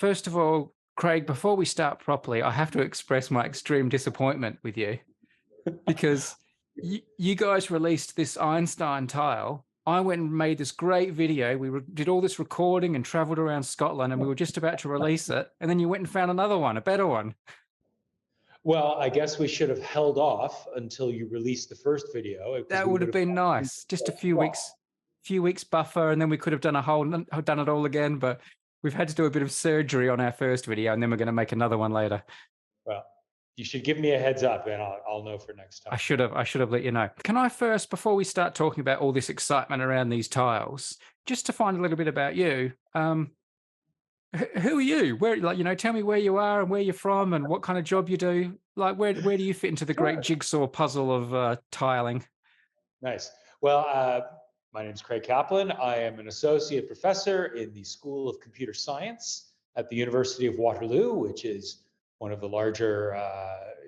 First of all, Craig, before we start properly, I have to express my extreme disappointment with you because you guys released this Einstein tile. I went and made this great video. Did all this recording and traveled around Scotland, and we were just about to release it. And then you went and found another one, a better one. Well, I guess we should have held off until you released the first video because That we would would have have been nice. Just a few weeks buffer, and then we could have done it all again. But we've had to do a bit of surgery on our first video, and then we're going to make another one later. Well, you should give me a heads up, and I'll know for next time. I should have let you know. Can I first, before we start talking about all this excitement around these tiles, just to find a little bit about you, who are you? Tell me where you are and where you're from and what kind of job you do. Like, where do you fit into the great Sure. jigsaw puzzle of tiling? Nice. Well, my name is Craig Kaplan. I am an associate professor in the School of Computer Science at the University of Waterloo, which is one of the larger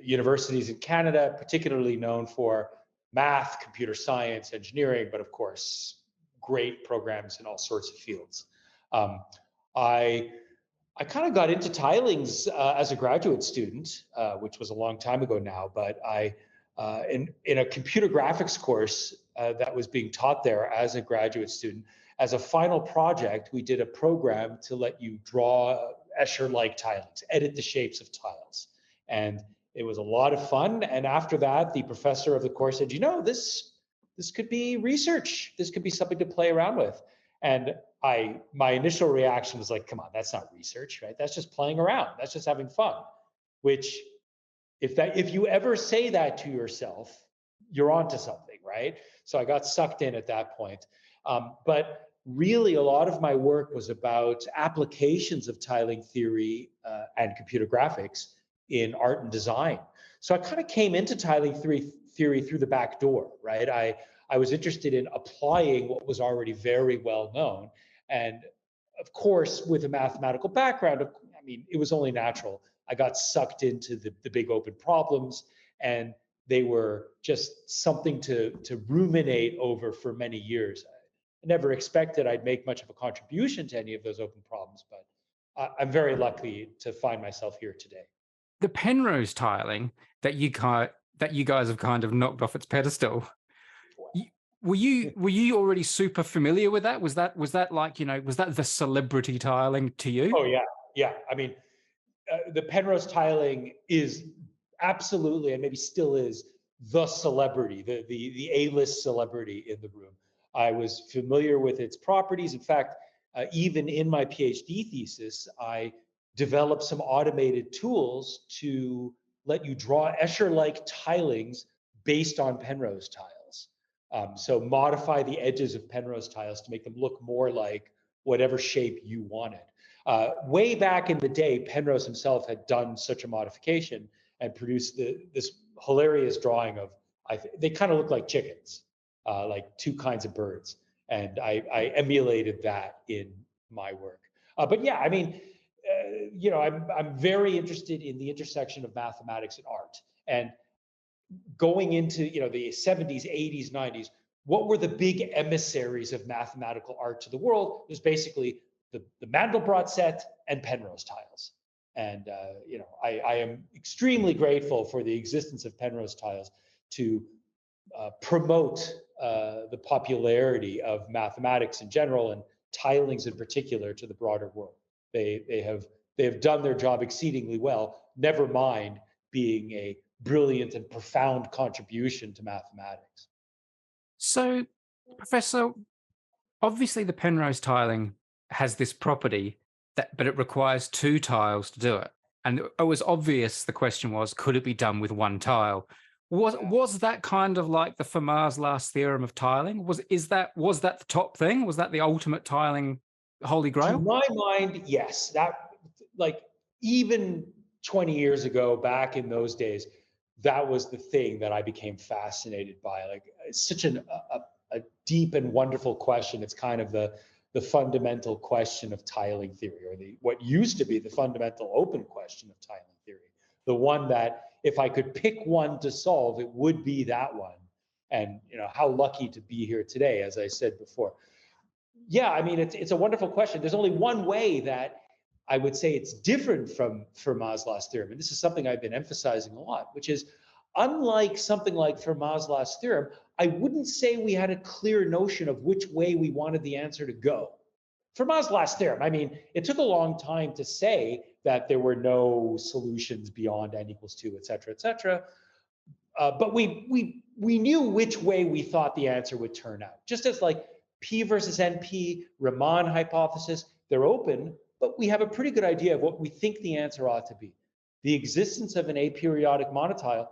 universities in Canada, particularly known for math, computer science, engineering, but of course, great programs in all sorts of fields. I I kind of got into tilings as a graduate student, which was a long time ago now. But in a computer graphics course that was being taught there as a graduate student, as a final project, we did a program to let you draw Escher-like tilings, edit the shapes of tiles, and it was a lot of fun. And after that, the professor of the course said, this could be research. This could be something to play around with. And my initial reaction was like, come on, that's not research, right? That's just playing around. That's just having fun. Which, if you ever say that to yourself, you're onto something, right? So I got sucked in at that point. But really, a lot of my work was about applications of tiling theory and computer graphics in art and design. So I kind of came into tiling theory through the back door, right? I was interested in applying what was already very well known. And of course, with a mathematical background, I mean, it was only natural. I got sucked into the big open problems, and they were just something to ruminate over for many years. I never expected I'd make much of a contribution to any of those open problems, but I'm very lucky to find myself here today. The Penrose tiling that you guys have kind of knocked off its pedestal. y- were you already super familiar with that? Was that like, was that the celebrity tiling to you? Oh yeah, yeah. I mean, the Penrose tiling is absolutely, and maybe still is, the celebrity, the A-list celebrity in the room. I was familiar with its properties. In fact, even in my PhD thesis, I developed some automated tools to let you draw Escher-like tilings based on Penrose tiles. So modify the edges of Penrose tiles to make them look more like whatever shape you wanted. Way back in the day, Penrose himself had done such a modification and produced this hilarious drawing of, they kind of look like chickens, like two kinds of birds. And I emulated that in my work. But yeah, I mean, I'm very interested in the intersection of mathematics and art. And going into the 70s, 80s, 90s, what were the big emissaries of mathematical art to the world? It was basically the Mandelbrot set and Penrose tiles. And I am extremely grateful for the existence of Penrose tiles to promote the popularity of mathematics in general and tilings in particular to the broader world. They have done their job exceedingly well. Never mind being a brilliant and profound contribution to mathematics. So, Professor, obviously the Penrose tiling has this property but it requires two tiles to do it. And it was obvious, the question was, could it be done with one tile? Was that kind of like the Fermat's last theorem of tiling? Was that the top thing? Was that the ultimate tiling holy To grail? my mind, yes. That, like, even 20 years ago, back in those days, that was the thing that I became fascinated by. Like, it's such a deep and wonderful question. It's kind of the fundamental question of tiling theory, or what used to be the fundamental open question of tiling theory. The one that, if I could pick one to solve, it would be that one. And how lucky to be here today, as I said before. Yeah, I mean, it's a wonderful question. There's only one way that I would say it's different from Fermat's last theorem. And this is something I've been emphasizing a lot, which is unlike something like Fermat's last theorem, I wouldn't say we had a clear notion of which way we wanted the answer to go. Fermat's last theorem, I mean, it took a long time to say that there were no solutions beyond n equals 2, et cetera, et cetera. But we knew which way we thought the answer would turn out. Just as like P versus NP, Riemann hypothesis, they're open, but we have a pretty good idea of what we think the answer ought to be. The existence of an aperiodic monotile,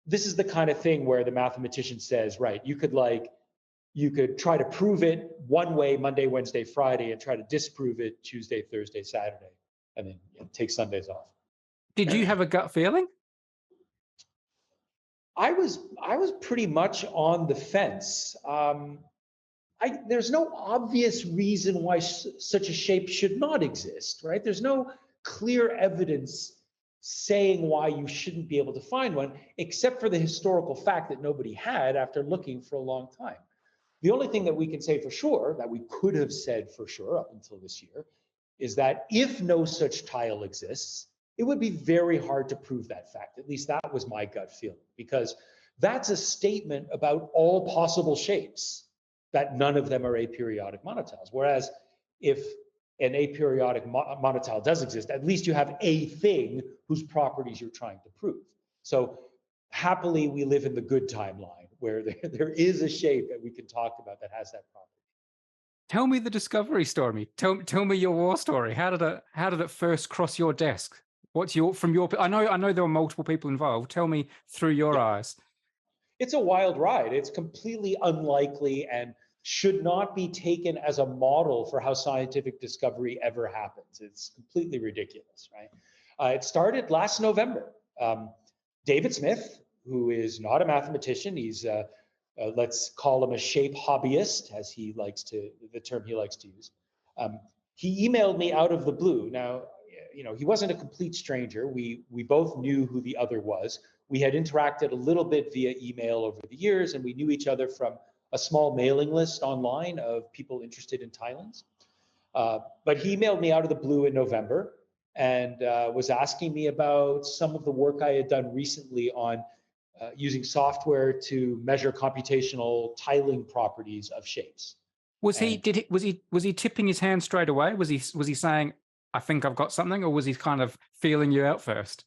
this is the kind of thing where the mathematician says, right, you could try to prove it one way Monday, Wednesday, Friday, and try to disprove it Tuesday, Thursday, Saturday, and then take Sundays off. Did you have a gut feeling? I was pretty much on the fence. There's no obvious reason why such a shape should not exist, right? There's no clear evidence saying why you shouldn't be able to find one, except for the historical fact that nobody had after looking for a long time. The only thing that we can say for sure, that we could have said for sure up until this year, is that if no such tile exists, it would be very hard to prove that fact. At least that was my gut feeling, because that's a statement about all possible shapes, that none of them are aperiodic monotiles. Whereas if an aperiodic monotile does exist, at least you have a thing whose properties you're trying to prove. So happily, we live in the good timeline where there is a shape that we can talk about that has that property. Tell me the discovery story. Tell me your war story. How did it first cross your desk? What's from your? I know there were multiple people involved. Tell me through your Yeah. eyes. It's a wild ride. It's completely unlikely and should not be taken as a model for how scientific discovery ever happens. It's completely ridiculous, right? It started last November. David Smith, who is not a mathematician, he's let's call him a shape hobbyist, as the term he likes to use. He emailed me out of the blue. Now, he wasn't a complete stranger. We both knew who the other was. We had interacted a little bit via email over the years, and we knew each other from a small mailing list online of people interested in tilings. But he emailed me out of the blue in November and was asking me about some of the work I had done recently on using software to measure computational tiling properties of shapes. Was he tipping his hand straight away? Was he saying, "I think I've got something," or was he kind of feeling you out first?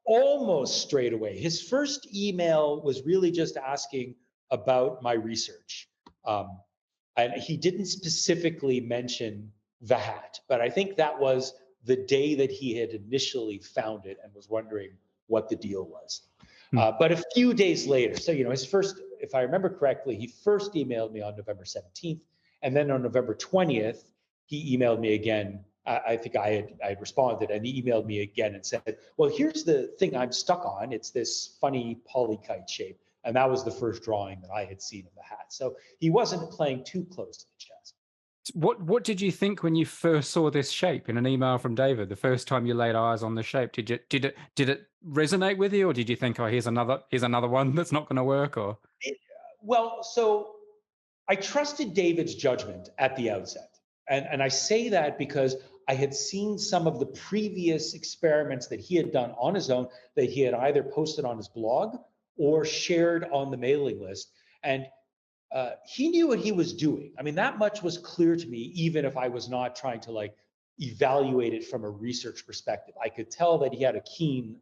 Almost straight away. His first email was really just asking about my research. And he didn't specifically mention the hat, but I think that was the day that he had initially found it and was wondering what the deal was. But a few days later, so his first, if I remember correctly, he first emailed me on November 17th, and then on November 20th, he emailed me again. I think I had responded, and he emailed me again and said, "Well, here's the thing I'm stuck on. It's this funny polykite shape." And that was the first drawing that I had seen of the hat. So he wasn't playing too close to the chest. What did you think when you first saw this shape in an email from David? The first time you laid eyes on the shape, did it resonate with you, or did you think, "Oh, here's another one that's not going to work"? Or Well, so I trusted David's judgment at the outset, and I say that because I had seen some of the previous experiments that he had done on his own that he had either posted on his blog or shared on the mailing list, and he knew what he was doing. I mean, that much was clear to me, even if I was not trying to evaluate it from a research perspective. I could tell that he had a keen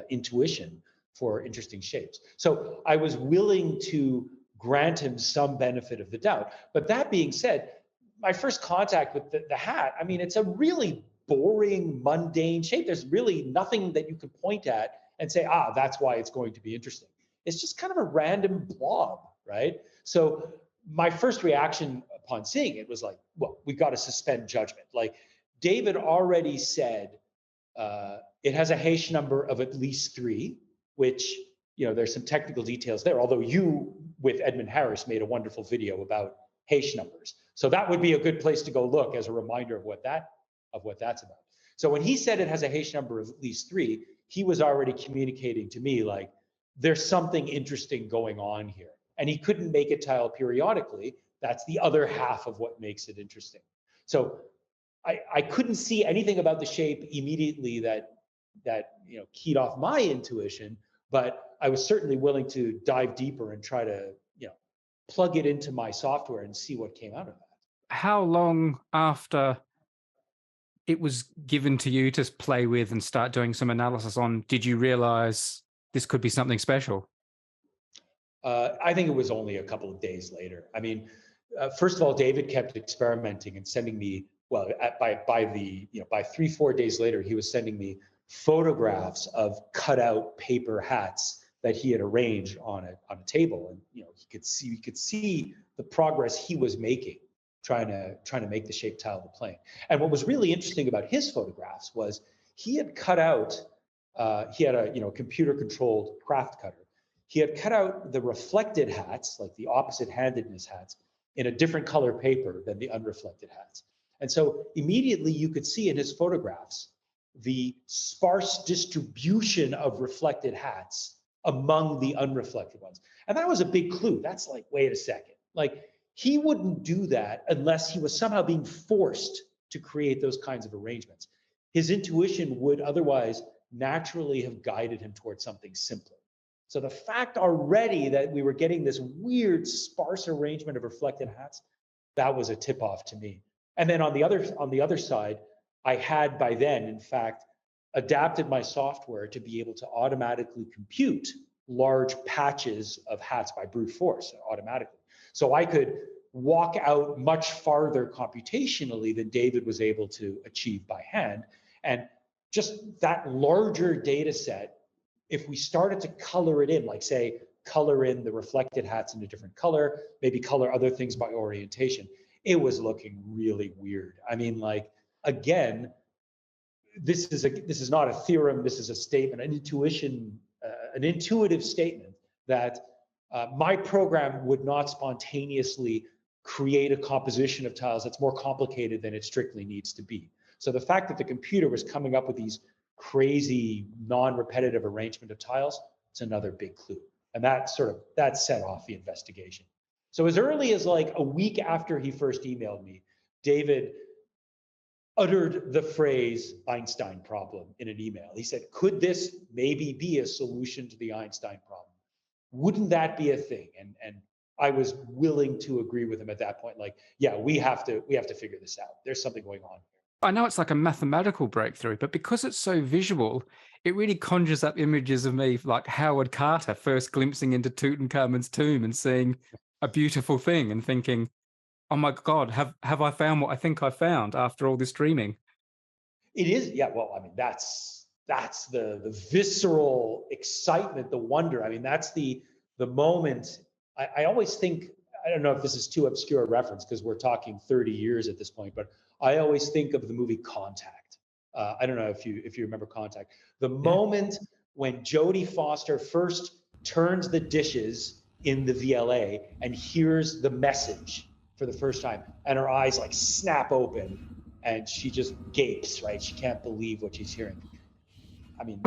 intuition for interesting shapes. So I was willing to grant him some benefit of the doubt. But that being said, my first contact with the hat, I mean, it's a really boring, mundane shape. There's really nothing that you can point at and say, that's why it's going to be interesting. It's just kind of a random blob, right? So my first reaction upon seeing it was like, well, we got to suspend judgment. Like David already said, it has a H number of at least 3, which, there's some technical details there, although you, with Edmund Harris, made a wonderful video about H numbers. So that would be a good place to go look as a reminder of what that's about. So when he said it has a H number of at least 3, he was already communicating to me like, there's something interesting going on here. And he couldn't make it tile periodically. That's the other half of what makes it interesting. So I couldn't see anything about the shape immediately that keyed off my intuition, but I was certainly willing to dive deeper and try to plug it into my software and see what came out of that. How long after it was given to you to play with and start doing some analysis on did you realize this could be something special? I think it was only a couple of days later. I mean, first of all, David kept experimenting and sending me. Well, by 3-4 days later, he was sending me photographs of cutout paper hats that he had arranged on a table, and he could see the progress he was making trying to make the shape tile of the plane. And what was really interesting about his photographs was he had cut out. He had a computer controlled craft cutter. He had cut out the reflected hats, like the opposite handedness hats, in a different color paper than the unreflected hats. And so immediately you could see in his photographs the sparse distribution of reflected hats among the unreflected ones. And that was a big clue. That's like, wait a second. Like, he wouldn't do that unless he was somehow being forced to create those kinds of arrangements. His intuition would otherwise naturally have guided him towards something simpler. So the fact already that we were getting this weird sparse arrangement of reflected hats, that was a tip off to me. And then on the other side, I had by then, in fact, adapted my software to be able to automatically compute large patches of hats by brute force automatically. So I could walk out much farther computationally than David was able to achieve by hand. And just that larger data set, if we started to color it in, like say, color in the reflected hats in a different color, maybe color other things by orientation, it was looking really weird. I mean, like, again, this is not a theorem, this is a statement, an intuitive statement that my program would not spontaneously create a composition of tiles that's more complicated than it strictly needs to be. So the fact that the computer was coming up with these crazy non-repetitive arrangement of tiles, it's another big clue. And that set off the investigation. So as early as like a week after he first emailed me, David uttered the phrase Einstein problem in an email. He said, could this maybe be a solution to the Einstein problem? Wouldn't that be a thing? And I was willing to agree with him at that point. Like, yeah, we have to figure this out. There's something going on. I know it's like a mathematical breakthrough, but because it's so visual, it really conjures up images of me like Howard Carter first glimpsing into Tutankhamun's tomb and seeing a beautiful thing and thinking, oh my God, have I found what I think I found after all this dreaming? It is, yeah. Well, I mean, that's the visceral excitement, the wonder. I mean, that's the moment. I always think, I don't know if this is too obscure a reference because we're talking 30 years at this point, but I always think of the movie Contact. I don't know if you remember Contact. The moment when Jodie Foster first turns the dishes in the VLA and hears the message for the first time, and her eyes like snap open, and she just gapes, right? She can't believe what she's hearing. I mean,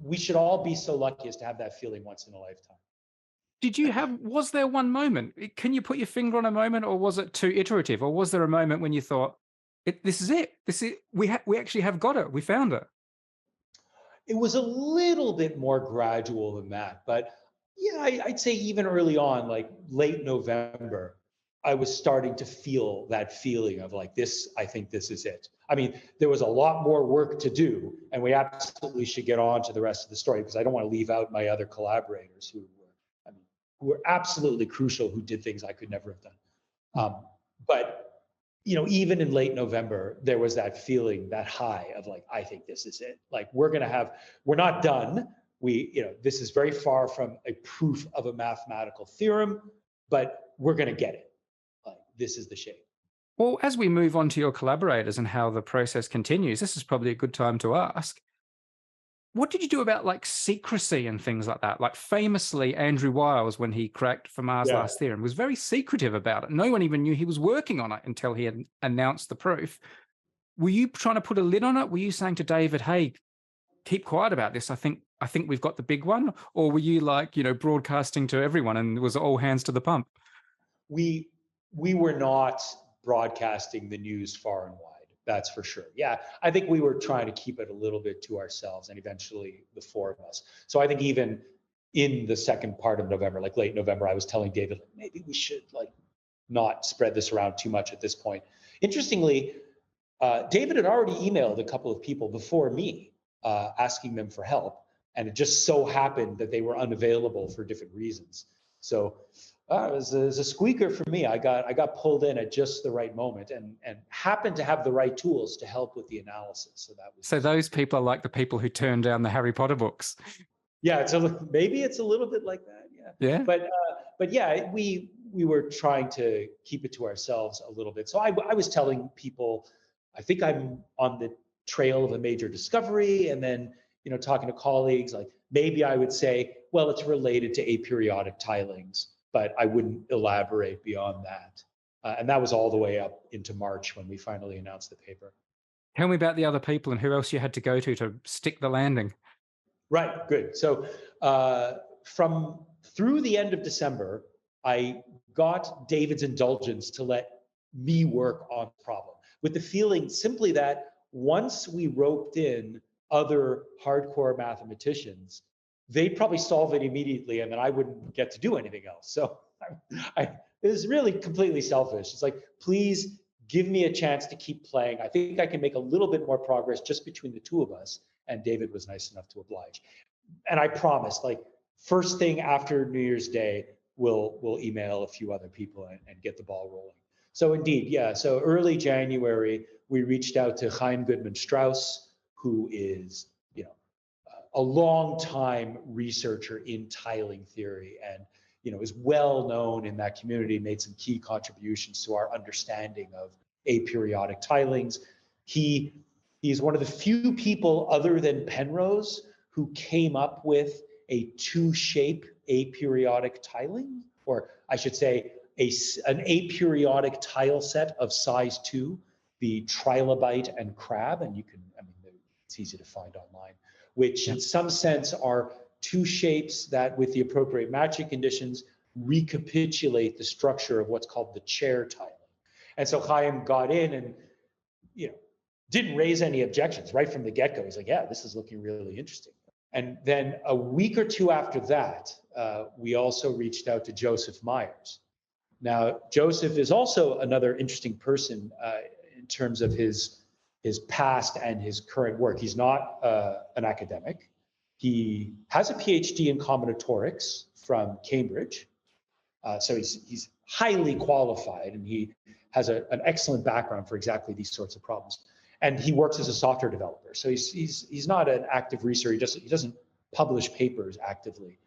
we should all be so lucky as to have that feeling once in a lifetime. Was there one moment? Can you put your finger on a moment, or was it too iterative? Or was there a moment when you thought, this is it? We actually have got it. We found it. It was a little bit more gradual than that. But yeah, I'd say even early on, like late November, I was starting to feel that feeling of like this, I think this is it. I mean, there was a lot more work to do, and we absolutely should get on to the rest of the story because I don't want to leave out my other collaborators who were absolutely crucial, who did things I could never have done. But even in late November, there was that feeling, that high of like, I think this is it. Like we're not done. This is very far from a proof of a mathematical theorem, but we're going to get it. Like this is the shape. Well, as we move on to your collaborators and how the process continues, this is probably a good time to ask. What did you do about like secrecy and things like that? Like famously, Andrew Wiles, when he cracked Fermat's last theorem, was very secretive about it. No one even knew he was working on it until he had announced the proof. Were you trying to put a lid on it? Were you saying to David, hey, keep quiet about this? I think we've got the big one. Or were you like, broadcasting to everyone and it was all hands to the pump? We were not broadcasting the news far and wide. That's for sure. Yeah, I think we were trying to keep it a little bit to ourselves, and eventually the four of us. So I think even in the second part of November, like late November, I was telling David, like, maybe we should like not spread this around too much at this point. Interestingly, David had already emailed a couple of people before me, asking them for help, and it just so happened that they were unavailable for different reasons. So it was a squeaker for me. I got pulled in at just the right moment, and happened to have the right tools to help with the analysis. So that was So those people are like the people who turned down the Harry Potter books. yeah. Maybe it's a little bit like that. Yeah, Yeah. but yeah, we were trying to keep it to ourselves a little bit. So I was telling people, I think I'm on the trail of a major discovery, and then talking to colleagues, like maybe I would say, well, it's related to aperiodic tilings, but I wouldn't elaborate beyond that. And that was all the way up into March when we finally announced the paper. Tell me about the other people and who else you had to go to stick the landing. Right, good. So from through the end of December, I got David's indulgence to let me work on the problem, with the feeling simply that once we roped in other hardcore mathematicians, they'd probably solve it immediately, and then I wouldn't get to do anything else. So it was really completely selfish. It's like, please give me a chance to keep playing. I think I can make a little bit more progress just between the two of us. And David was nice enough to oblige. And I promised, like, first thing after New Year's Day, we'll email a few other people and get the ball rolling. So indeed, yeah. So early January, we reached out to Chaim Goodman Strauss, who is, a long time researcher in tiling theory, and is well known in that community, made some key contributions to our understanding of aperiodic tilings. He's one of the few people other than Penrose who came up with a two-shape aperiodic tiling, or I should say an aperiodic tile set of size 2, the trilobite and crab, and it's easy to find online, which in some sense are two shapes that, with the appropriate matching conditions, recapitulate the structure of what's called the chair tiling. And so Chaim got in and, didn't raise any objections right from the get-go. He's like, yeah, this is looking really interesting. And then a week or two after that, we also reached out to Joseph Myers. Now, Joseph is also another interesting person in terms of his past and his current work. He's not an academic. He has a PhD in combinatorics from Cambridge. So he's highly qualified, and he has an excellent background for exactly these sorts of problems. And he works as a software developer. So he's not an active researcher. He doesn't publish papers actively.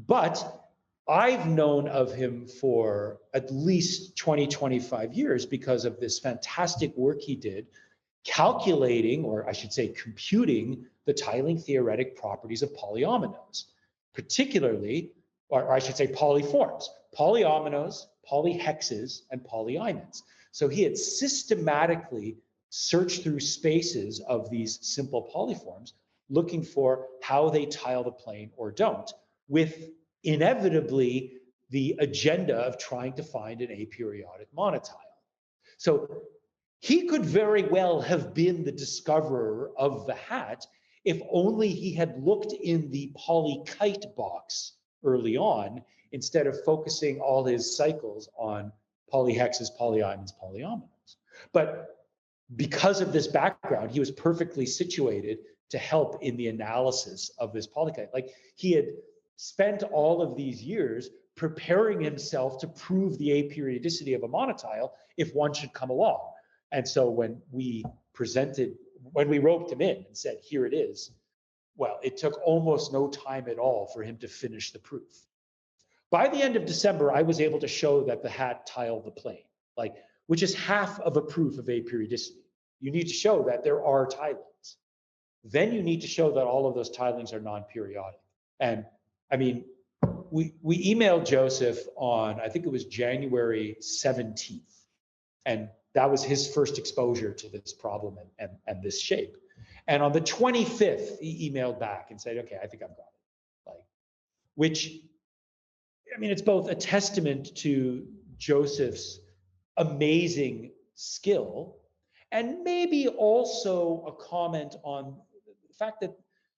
But I've known of him for at least 20, 25 years because of this fantastic work he did calculating, or I should say computing, the tiling theoretic properties of polyominoes, particularly, or I should say polyforms, polyominoes, polyhexes, and polyimides. So he had systematically searched through spaces of these simple polyforms, looking for how they tile the plane or don't, with inevitably the agenda of trying to find an aperiodic monotile. So he could very well have been the discoverer of the hat if only he had looked in the polykite box early on, instead of focusing all his cycles on polyhexes, polyimides, polyominoes. But because of this background, he was perfectly situated to help in the analysis of this polykite. Like, he had spent all of these years preparing himself to prove the aperiodicity of a monotile if one should come along. And so when we roped him in and said, here it is, well, it took almost no time at all for him to finish the proof. By the end of December, I was able to show that the hat tiled the plane, which is half of a proof of aperiodicity. You need to show that there are tilings. Then you need to show that all of those tilings are non-periodic. And we emailed Joseph on, I think it was January 17th. And that was his first exposure to this problem and this shape. And on the 25th, he emailed back and said, okay, I think I've got it. Which, it's both a testament to Joseph's amazing skill And maybe also a comment on the fact that,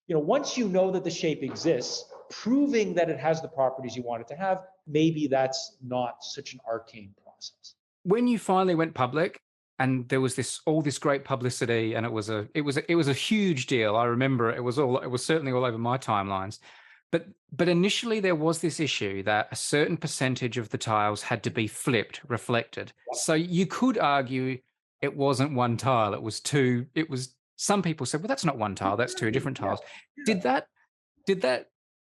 once you know that the shape exists, proving that it has the properties you want it to have, maybe that's not such an arcane process. When you finally went public and there was all this great publicity, and it was a huge deal. I remember it was certainly all over my timelines. But initially there was this issue that a certain percentage of the tiles had to be flipped, reflected. So you could argue it wasn't one tile, it was two. It was Some people said, well, that's not one tile, that's two different Yeah, tiles. yeah. Did that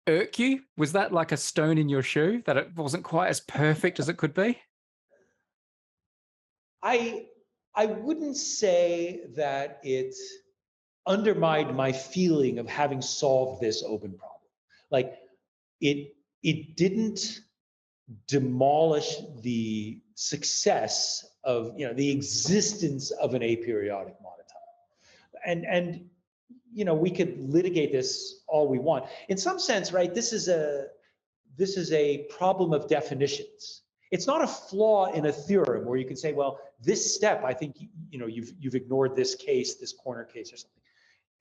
irk you? Was that like a stone in your shoe that it wasn't quite as perfect as it could be? I I wouldn't say that it undermined my feeling of having solved this open problem. Like it didn't demolish the success of the existence of an aperiodic monotile. And we could litigate this all we want. In some sense, right, this is a problem of definitions. It's not a flaw in a theorem where you can say, well, this step, I think you've ignored this case, this corner case or something.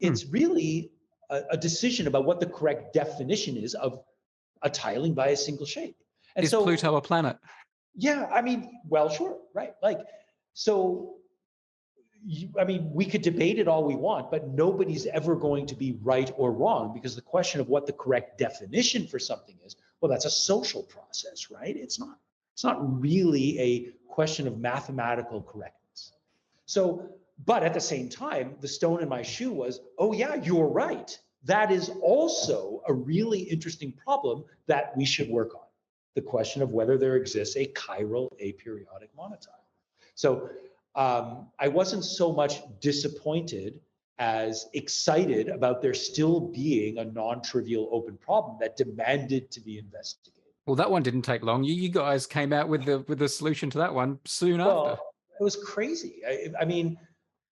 Hmm. It's really a decision about what the correct definition is of a tiling by a single shape. And Is so, Pluto a planet? yeah, I mean, well, sure, right? Like, so, I mean, we could debate it all we want, but nobody's ever going to be right or wrong, because the question of what the correct definition for something is, well, that's a social process, right? It's not really a question of mathematical correctness. So, but at the same time, the stone in my shoe was, oh yeah, you're right. That is also a really interesting problem that we should work on. The question of whether there exists a chiral aperiodic monotile. So I wasn't so much disappointed as excited about there still being a non-trivial open problem that demanded to be investigated. Well, that one didn't take long. You guys came out with the solution to that one soon after. Well, it was crazy. I mean,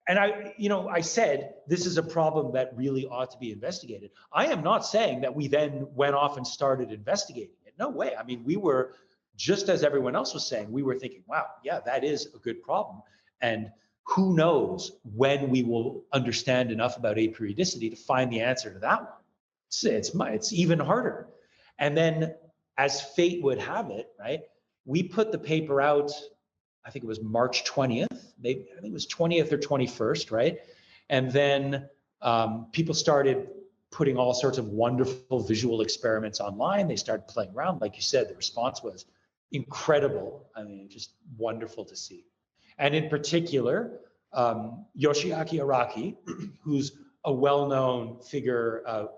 and I said this is a problem that really ought to be investigated. I am not saying that we then went off and started investigating it. No way. I mean, we were, just as everyone else was saying, we were thinking, wow, yeah, that is a good problem. And who knows when we will understand enough about aperiodicity to find the answer to that one. It's even harder. And then, as fate would have it, right, we put the paper out, I think it was March 20th. I think it was 20th or 21st, right? And then people started putting all sorts of wonderful visual experiments online. They started playing around. Like you said, the response was incredible. I mean, just wonderful to see. And in particular, Yoshiaki Araki, who's a well-known figure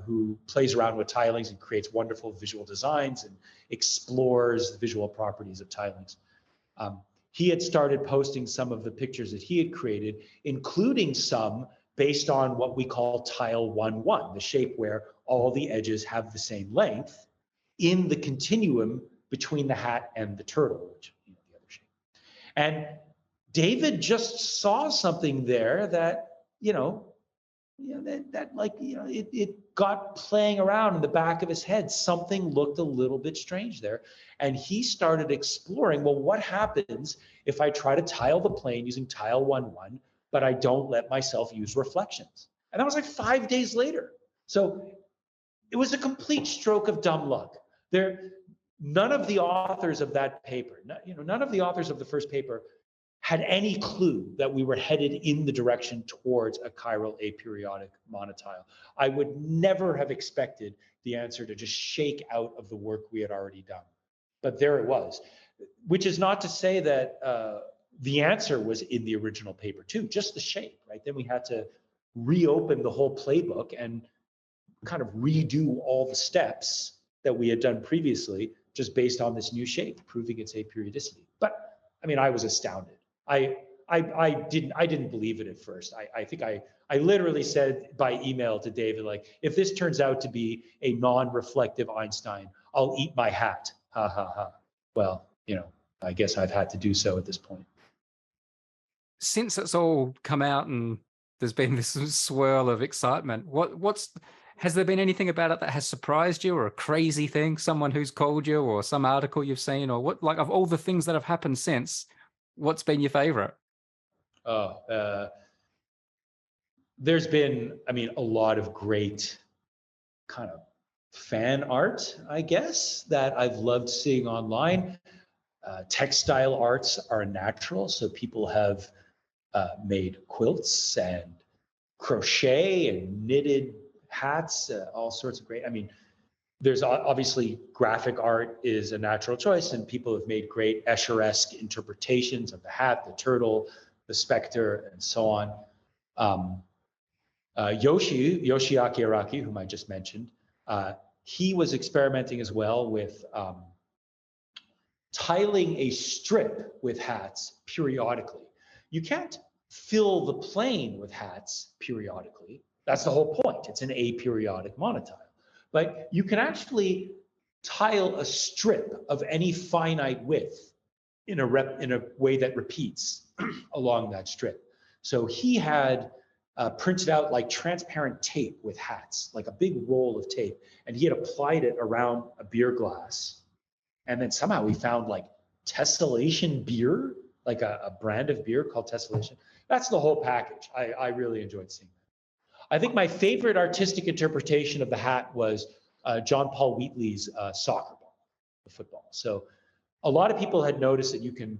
who plays around with tilings and creates wonderful visual designs and explores the visual properties of tilings. He had started posting some of the pictures that he had created, including some based on what we call tile 1-1, the shape where all the edges have the same length in the continuum between the hat and the turtle, which the other shape. And David just saw something there that, it got playing around in the back of his head. Something looked a little bit strange there. And he started exploring, well, what happens if I try to tile the plane using tile 1-1, but I don't let myself use reflections? And that was like 5 days later. So it was a complete stroke of dumb luck. None of the authors of that paper, none of the authors of the first paper had any clue that we were headed in the direction towards a chiral aperiodic monotile. I would never have expected the answer to just shake out of the work we had already done. But there it was, which is not to say that the answer was in the original paper too, just the shape, right? Then we had to reopen the whole playbook and kind of redo all the steps that we had done previously, just based on this new shape, proving its aperiodicity. But I mean, I was astounded. I didn't believe it at first. I think I literally said by email to David, like, if this turns out to be a non-reflective Einstein, I'll eat my hat. Ha ha ha. Well, I guess I've had to do so at this point. Since it's all come out and there's been this swirl of excitement, has there been anything about it that has surprised you, or a crazy thing, someone who's called you, or some article you've seen, or what, like, of all the things that have happened since, what's been your favorite? Oh, there's been, I mean, a lot of great kind of fan art, I guess, that I've loved seeing online. Textile arts are natural, so people have made quilts and crochet and knitted hats, all sorts of great. I mean, there's obviously graphic art is a natural choice, and people have made great Escher-esque interpretations of the hat, the turtle, the specter, and so on. Yoshiaki Araki, whom I just mentioned, he was experimenting as well with tiling a strip with hats periodically. You can't fill the plane with hats periodically. That's the whole point. It's an aperiodic monotile. But you can actually tile a strip of any finite width in a way that repeats along that strip. So he had printed out like transparent tape with hats, like a big roll of tape, and he had applied it around a beer glass. And then somehow we found like tessellation beer, like a brand of beer called tessellation. That's the whole package. I really enjoyed seeing that. I think my favorite artistic interpretation of the hat was John Paul Wheatley's soccer ball, the football. So a lot of people had noticed that you can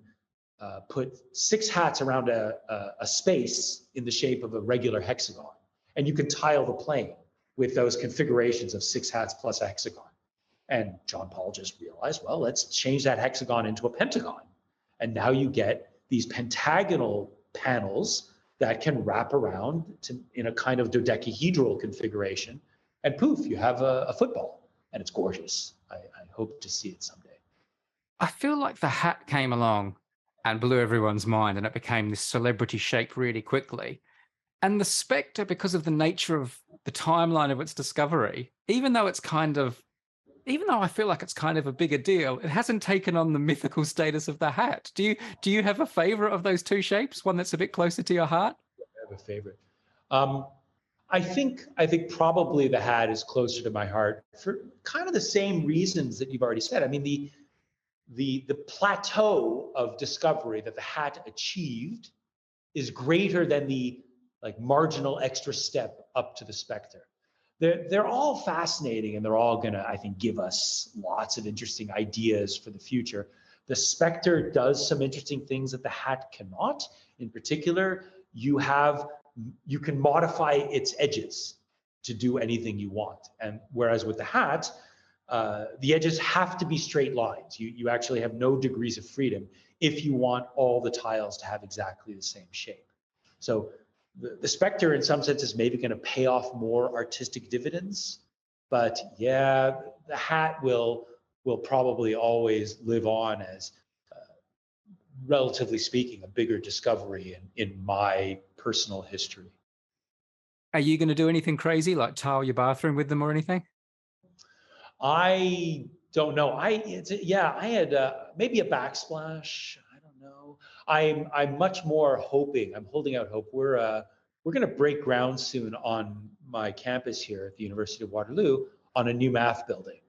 put 6 hats around a space in the shape of a regular hexagon, and you can tile the plane with those configurations of 6 hats plus a hexagon. And John Paul just realized, well, let's change that hexagon into a pentagon. And now you get these pentagonal panels that can wrap around in a kind of dodecahedral configuration. And poof, you have a football. And it's gorgeous. I hope to see it someday. I feel like the hat came along and blew everyone's mind, and it became this celebrity shape really quickly. And the specter, because of the nature of the timeline of its discovery, even though I feel like it's kind of a bigger deal, it hasn't taken on the mythical status of the hat. Do you have a favorite of those two shapes? One that's a bit closer to your heart? I have a favorite. I think probably the hat is closer to my heart for kind of the same reasons that you've already said. I mean, the plateau of discovery that the hat achieved is greater than the like marginal extra step up to the specter. They're all fascinating, and they're all gonna, I think, give us lots of interesting ideas for the future. The specter does some interesting things that the hat cannot. In particular, you can modify its edges to do anything you want. And whereas with the hat, the edges have to be straight lines. You actually have no degrees of freedom if you want all the tiles to have exactly the same shape. So the specter, in some sense, is maybe going to pay off more artistic dividends. But yeah, the hat will probably always live on as, relatively speaking, a bigger discovery in my personal history. Are you going to do anything crazy, like tile your bathroom with them or anything? I don't know. I had maybe a backsplash. I don't know. I'm much more hoping. I'm holding out hope. We're going to break ground soon on my campus here at the University of Waterloo on a new math building,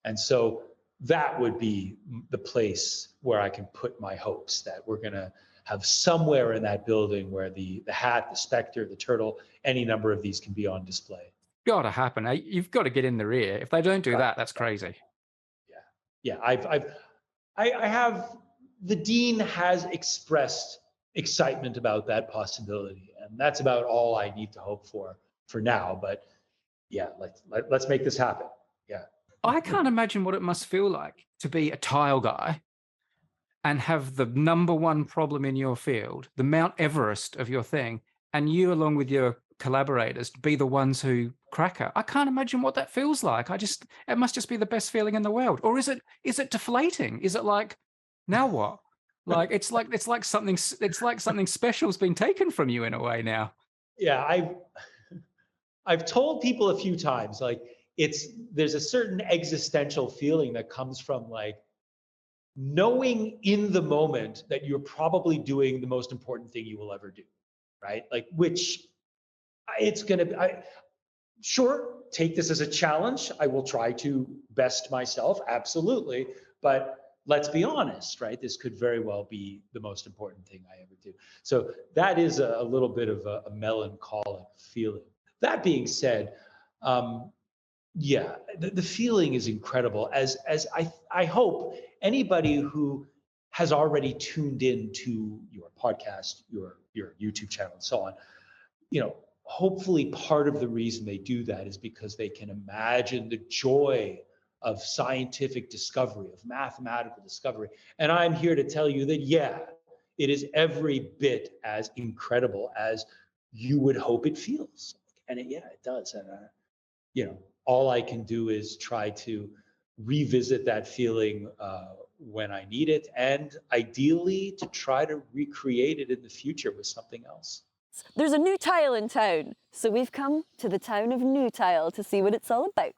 and so that would be the place where I can put my hopes that we're going to have somewhere in that building where the hat, the specter, the turtle, any number of these can be on display. Got to happen. You've got to get in the rear. If they don't do that, that's crazy. Yeah. I have, the dean has expressed excitement about that possibility, and that's about all I need to hope for now. But yeah, let's make this happen. Yeah. I can't imagine what it must feel like to be a tile guy and have the number one problem in your field, the Mount Everest of your thing, and you, along with your collaborators, be the ones who crack it. I can't imagine what that feels like. It must just be the best feeling in the world. Or is it deflating? Is it like, now what? Like it's like something special's been taken from you in a way now. Yeah, I've told people a few times, like, there's a certain existential feeling that comes from like knowing in the moment that you're probably doing the most important thing you will ever do, right? Like, which it's going to be, sure, take this as a challenge. I will try to best myself, absolutely. But let's be honest, right? This could very well be the most important thing I ever do. So that is a little bit of a melancholic feeling. That being said, yeah, the feeling is incredible. As I hope anybody who has already tuned in to your podcast, your YouTube channel, and so on, hopefully part of the reason they do that is because they can imagine the joy of scientific discovery, of mathematical discovery. And I'm here to tell you that, yeah, it is every bit as incredible as you would hope it feels. And yeah, it does. And, all I can do is try to revisit that feeling when I need it, and ideally to try to recreate it in the future with something else. There's a new tile in town, so we've come to the town of Newtile to see what it's all about.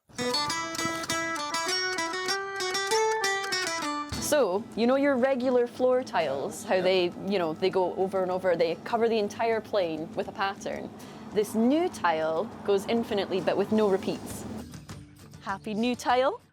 So, your regular floor tiles, how they go over and over, they cover the entire plane with a pattern. This new tile goes infinitely, but with no repeats. Happy new tile?